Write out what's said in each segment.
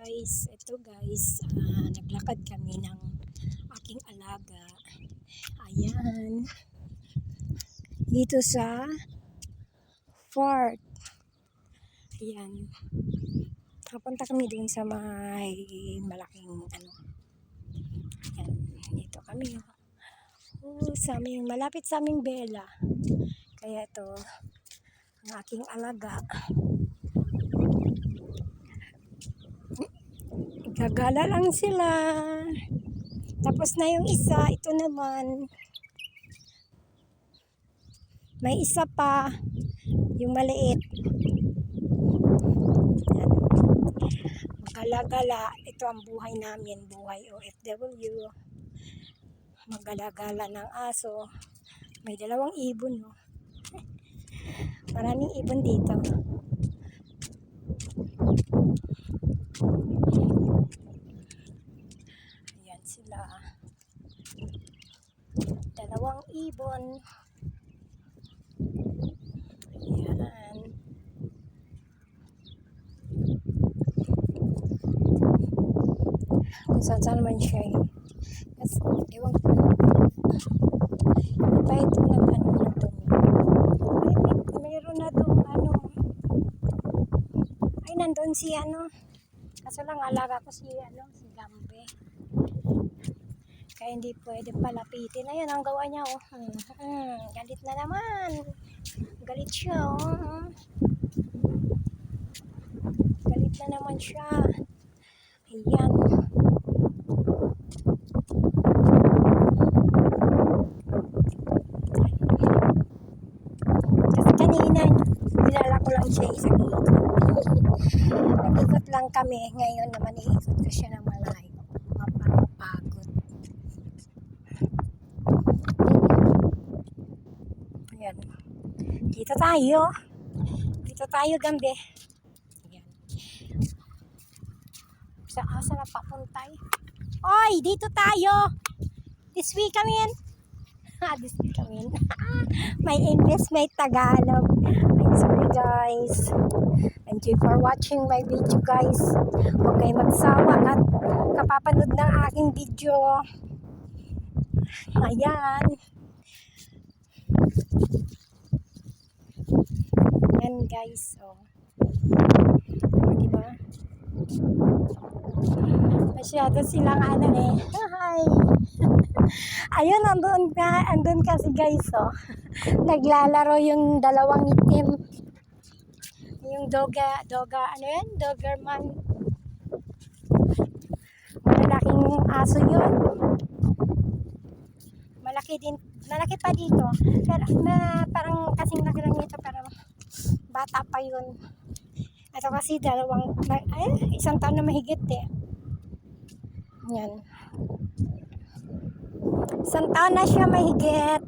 guys, ito guys, naglakad kami ng aking alaga. Ayan, dito sa fort. Ayan, kapunta kami dun sa may malaking ano. Ayan, dito kami. Sa aming, malapit sa aming bela. Kaya ito, ang aking alaga. Gagala lang sila. Tapos na yung isa. Ito naman. May isa pa. Yung maliit. Yan. Gala-gala. Ito ang buhay namin. Buhay OFW. Magala-gala ng aso. May dalawang ibon. No? Maraming ibon dito. Ayan sila. Dalawang ibon. Ayan. Kung saan naman siya eh. Kasi, ewan ko. Diba ito nag-ano na dumi? Mayroon na doon ano. Ay, nandun si ano. Kaso lang alaga ko si ano, si Gambe. Kaya hindi pwede palapitin. Ayun ang gawa niya oh. Galit na naman. Galit siya oh. Galit na naman siya. Ayan. Kasi kanina nilala ko lang siya isang ikot. Nag-ikot lang kami. Ngayon naman iikot ko siya ng malayo. Mapapagod. Ayan. Dito tayo. Dito tayo, Gambe. Ayan. Asa na papuntay? Oy, dito tayo. This way kami yan. This way kami yan. May English, may Tagalog. I'm sorry guys. Thank you for watching my video guys. Huwag kayo magsawa at kapapanood ng aking video. Ayan. Ayan guys. Oh. Diba? Masyado silang ano eh. Hi! Ayun, andun kasi guys oh. Naglalaro yung dalawang itim. Yung doga, ano yan? Doberman. Malaking aso yun. Malaki din, malaki pa dito. Pero parang kasing laki lang nito, pero bata pa yun. Ito kasi isang taon na mahigit eh. Yan. Isang taon na siya mahigit.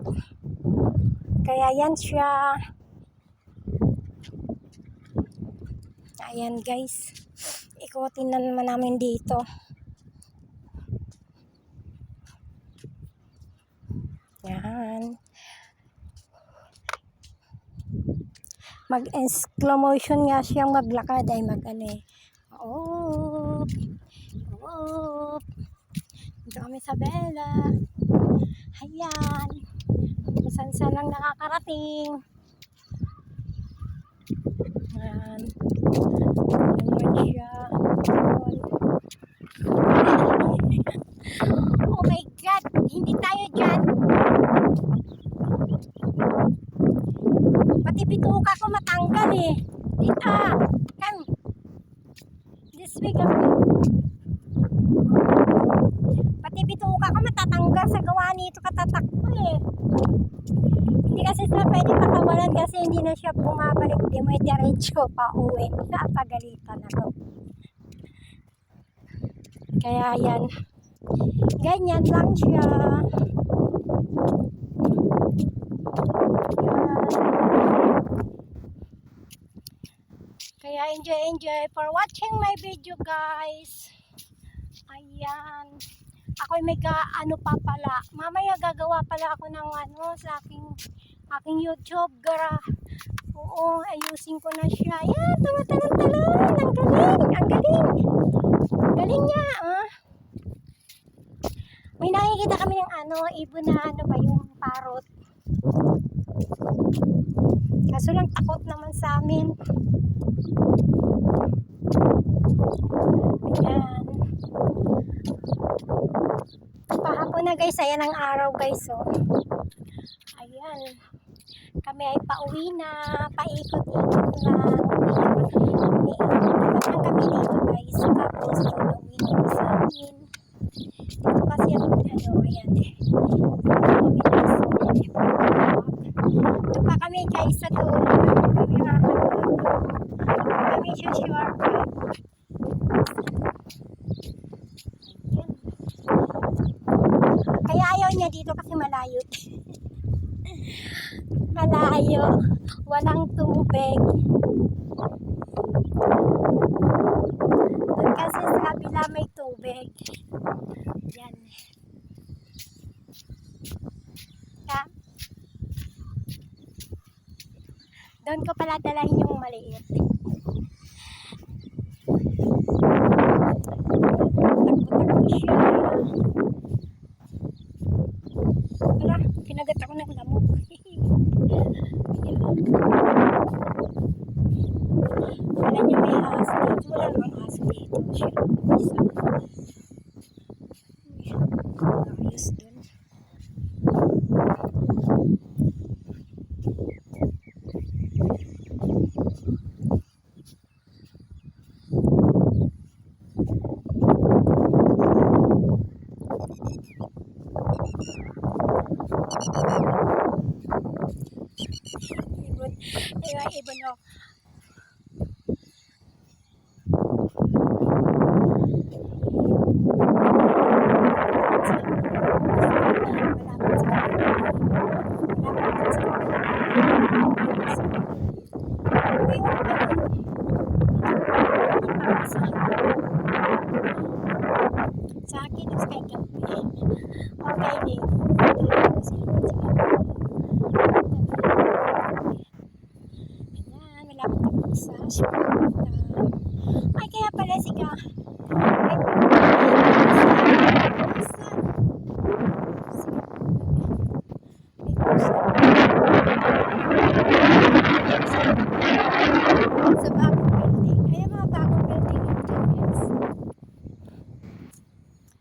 Kaya yan siya. Ayan guys. Ikutin na naman namin dito. Yan. Mag-slow motion nga siyang maglakad ay mag-ano eh. Oh. Dito kami sa Bella. Ayan. Saan lang nakakarating. Ayan. Ayan siya. Oh my God. Hindi tayo dyan. Pati bituka ko matanggal eh. Dito. Come. This way kami. Pati bituka ko matatanggal sa gawa nito katatakbo eh. Hindi kasi sila pwede pakawalan kasi hindi na siya bumabalik. Hindi mo diretso pa uwi. Napagalitan ako. Kaya yan. Ganyan lang siya. Kaya enjoy for watching my video guys. Ayan. Ako'y may ano pa pala. Mamaya gagawa pala ako ng ano sa aking YouTube. Oo, ayusin ko na siya. Ayan, tumatalon-talon. Ang galing, ang galing. niya, ah. May nakikita kami ng ibon na yung parrot. Kaso lang takot naman sa amin. Ayan. Pahapon na guys, ayan ang araw guys, oh. Ayan. Kami ay pauwi na, paikot-ikot lang. Ikot lang kami dito guys. Tapos uwi dito sa amin. Dito kasi ayan eh. Ito pa kami guys sa doon. Kami sure. Kaya ayaw niya dito kasi malayo. Malayo. Walang tubig. Doon kasi sa kabila may tubig. Yan. Ha? Doon ko pala dalahin yung maliit. Takbo-takbo siya. Wala, kinagat ako ng lamok. Wala niya may aso dito. Wala namang aso dito. Siya isa. Ayos dun. Ibon o. Sa akin, it's kind of okay din. Ay, kaya pala siga. Sa bagong building. Ay, mga bagong building yung guys.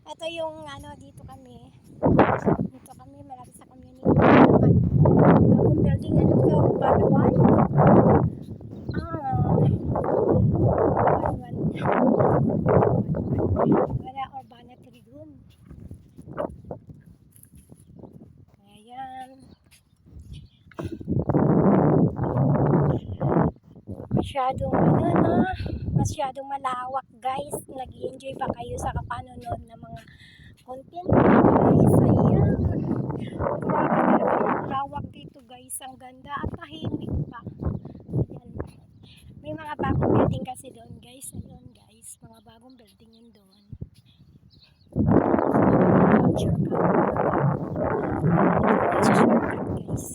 Ito yung dito kami. Dito kami, malapit sa community. Bagong building, Balawan. Wala Urbana Trigun. Ayan. Masyadong malawak guys. Nag-i-enjoy ba kayo sa kapanonood ng mga content guys? Ayan. Lawak dito guys. Ang ganda at tahimik pa. Ayan. May mga bagong building kasi doon guys. Ayun guys. Mga bagong building yun doon. Shortcut guys.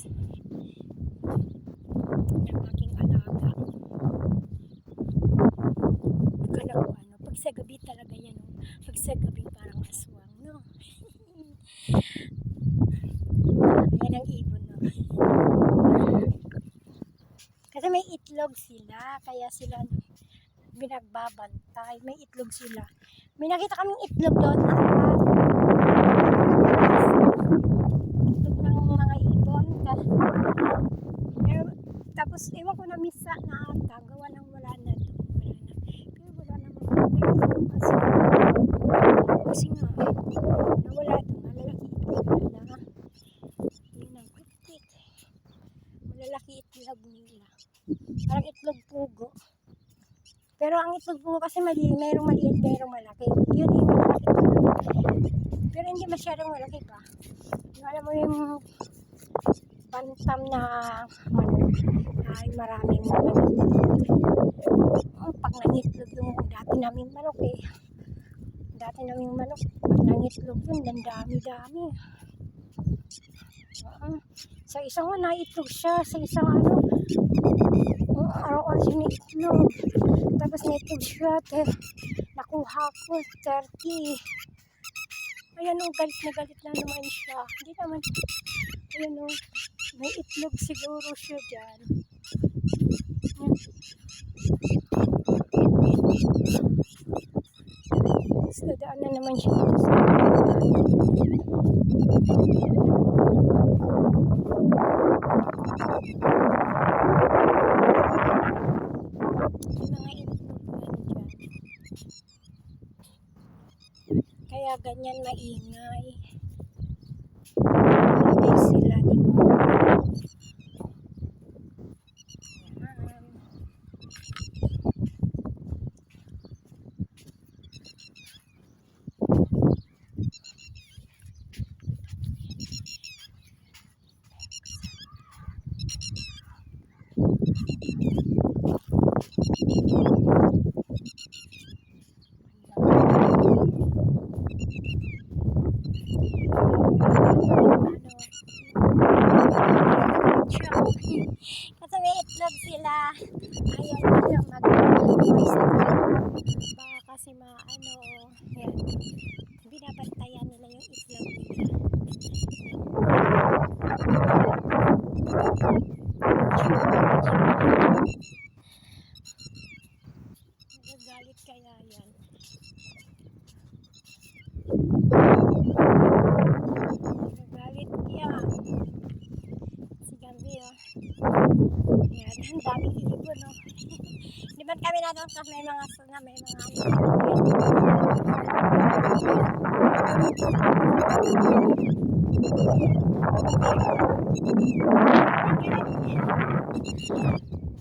Yung aking alaga. Akala ko pag sa gabi talaga yan. Pag sa gabi parang aswang, no? Ayan ang ibon, no? Kasi may itlog sila, kaya sila binagbabantay. May itlog sila. May nakita kaming itlog doon. Itlog ng mga ibon. Tapos, ewan ko na misa na ata. Gawa ng wala na doon. Pero wala naman. Kasi nga, nawala doon. Malalaki itlog nila. Yun ang quick. Malalaki itlog nila. Parang itlog pugo. Pero ang itlog pugo kasi mayroong maliit, mayroong malaki. Yun yung malaki talaga. Pero hindi masyadong malaki pa. Alam mo yung bantam na manok ay maraming manok. Pag nangitlog yung dati namin manok pag nangitlog yun, dami-dami. Sa isang naitlog siya, sa isang araw-araw sinitlog. Tapos naitlog siya, nakuha ko 30. Ayan o, galit na galit lang naman siya. Hindi naman, ayan o, may itlog siguro siya dyan. So, daan na naman siya dito sa mga itlog yan dyan. Kaya ganyan maingay. Maingay sila, di ba? Yan. Kasi may itlog sila. Ayaw nila mag-voice. Baka kasi maano. Yan. Binabantayan nila yung itlog nila. Nagagalit kaya yan. Nagagalit yan. Si Gambi oh. Yan, ang daming ibon oh. Di ba't kami na doon sa may mga suna, may mga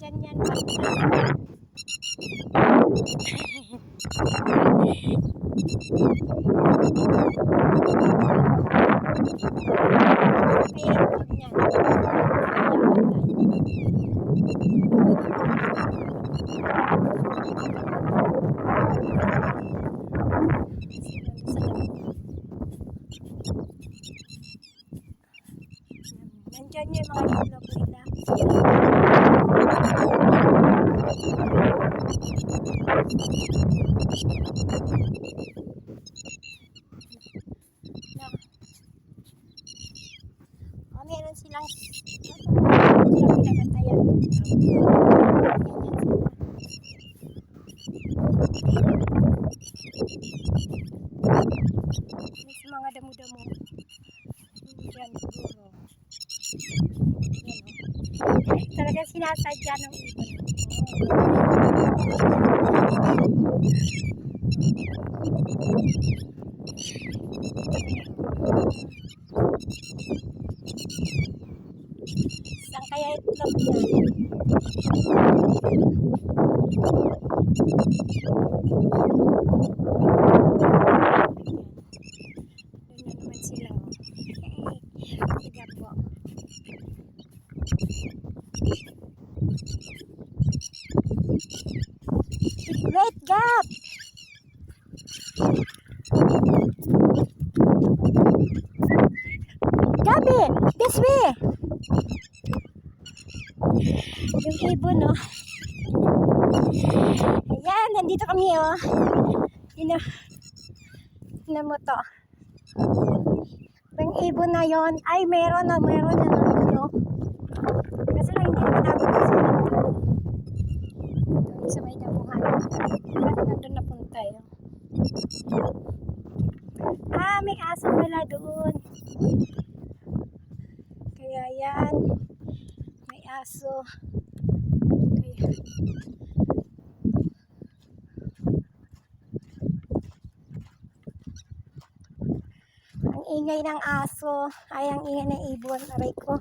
dyan yan basta. Nandyan yung mga itlog nila. Meron silang binabantayan. May sa mga damo-damo. Diyan siguro. Talagang sinasadya ng ibon. Saan kaya itlog niya? Doon na naman sila. Sige po. Wait, Gab! Gabi! This way! Yung ibon, no? Ayan, nandito kami, oh. Tingnan mo to. Yung ibon na yon, ay meron na no? Kasi lang hindi naman namin kasi doon sa may damuhan. Kasi nandun napunta yun. May aso pala doon. Kaya yan, may aso. Kaya ang ingay ng aso, ay ang ingay ng ibon. Aray ko.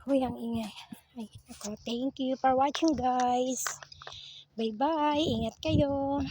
Huy, ang ingay. Ay, ako. Thank you for watching, guys. Bye-bye. Ingat kayo.